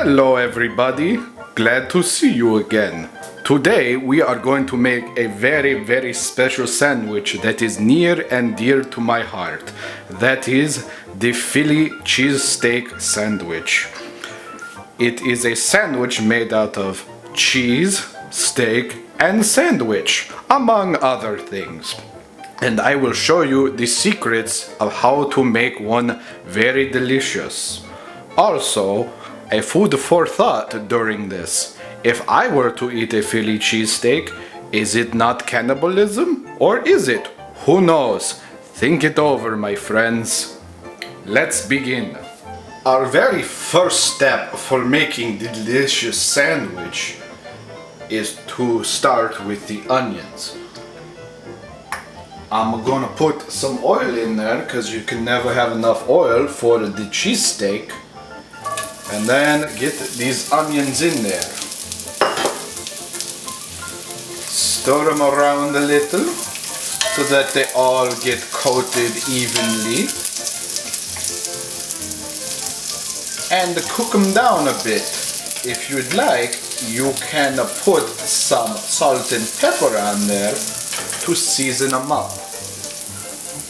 Hello everybody, glad to see you again. Today we are going to make a very special sandwich that is near and dear to my heart. That is the Philly Cheesesteak sandwich. It is a sandwich made out of cheese, steak and sandwich, among other things. And I will show you the secrets of how to make one very delicious. Also, a food for thought during this. If I were to eat a Philly cheesesteak, is it not cannibalism? Or is it? Who knows? Think it over, my friends. Let's begin. Our very first step for making the delicious sandwich is to start with the onions. I'm gonna put some oil in there because you can never have enough oil for the cheesesteak. And then get these onions in there. Stir them around a little so that they all get coated evenly. And cook them down a bit. If you'd like, you can put some salt and pepper on there to season them up.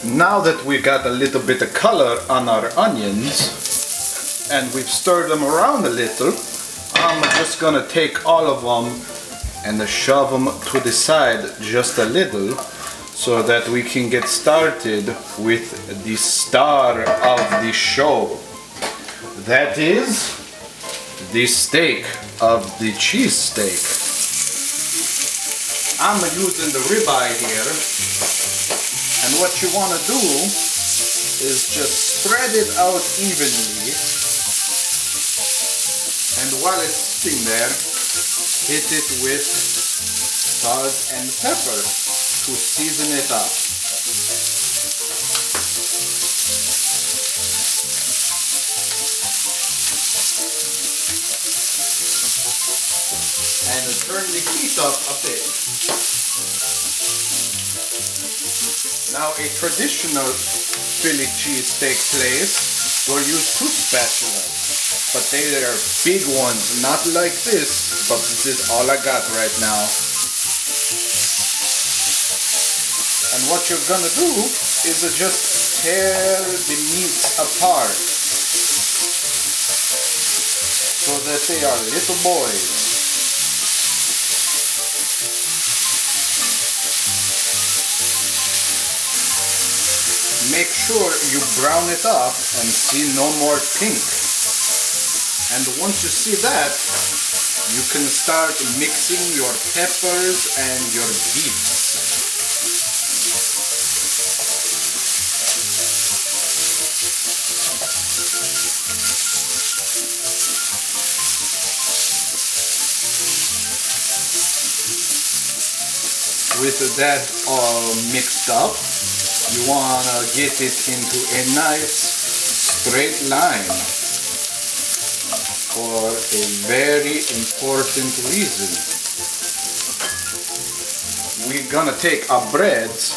Now that we got a little bit of color on our onions, and we've stirred them around a little, I'm just gonna take all of them and shove them to the side just a little so that we can get started with the star of the show. That is the steak of the cheesesteak. I'm using the ribeye here, and what you want to do is just spread it out evenly. And while it's sitting there, hit it with salt and pepper to season it up. And turn the heat up a bit. Now a traditional Philly cheesesteak place will use two spatulas. But they are big ones, not like this, but this is all I got right now. And what you're gonna do is just tear the meats apart so that they are little boys. Make sure you brown it up and see no more pink. And once you see that, you can start mixing your peppers and your beets. With that all mixed up, you want to get it into a nice straight line. For a very important reason. We're gonna take our breads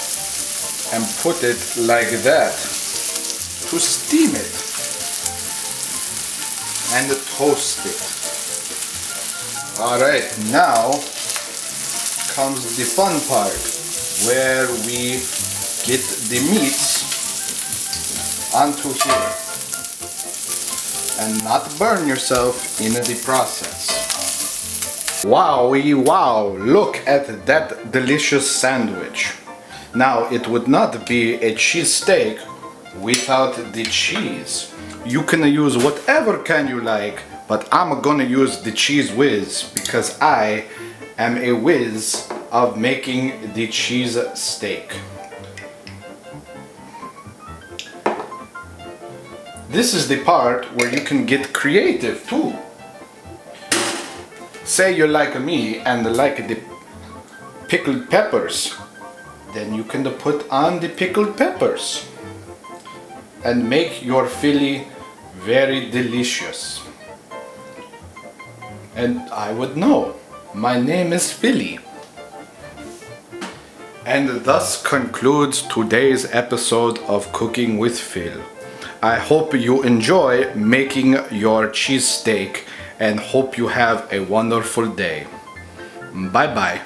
and put it like that to steam it and toast it. Alright, now comes the fun part where we get the meats onto here. And not burn yourself in the process. Wowie wow, look at that delicious sandwich. Now it would not be a cheesesteak without the cheese. You can use whatever kind you like, but I'm gonna use the cheese whiz because I am a whiz of making the cheese steak. This is the part where you can get creative too. Say you're like me and like the pickled peppers, then you can put on the pickled peppers and make your Philly very delicious. And I would know, my name is Philly. And thus concludes today's episode of Cooking with Phil. I hope you enjoy making your cheesesteak and hope you have a wonderful day. Bye bye.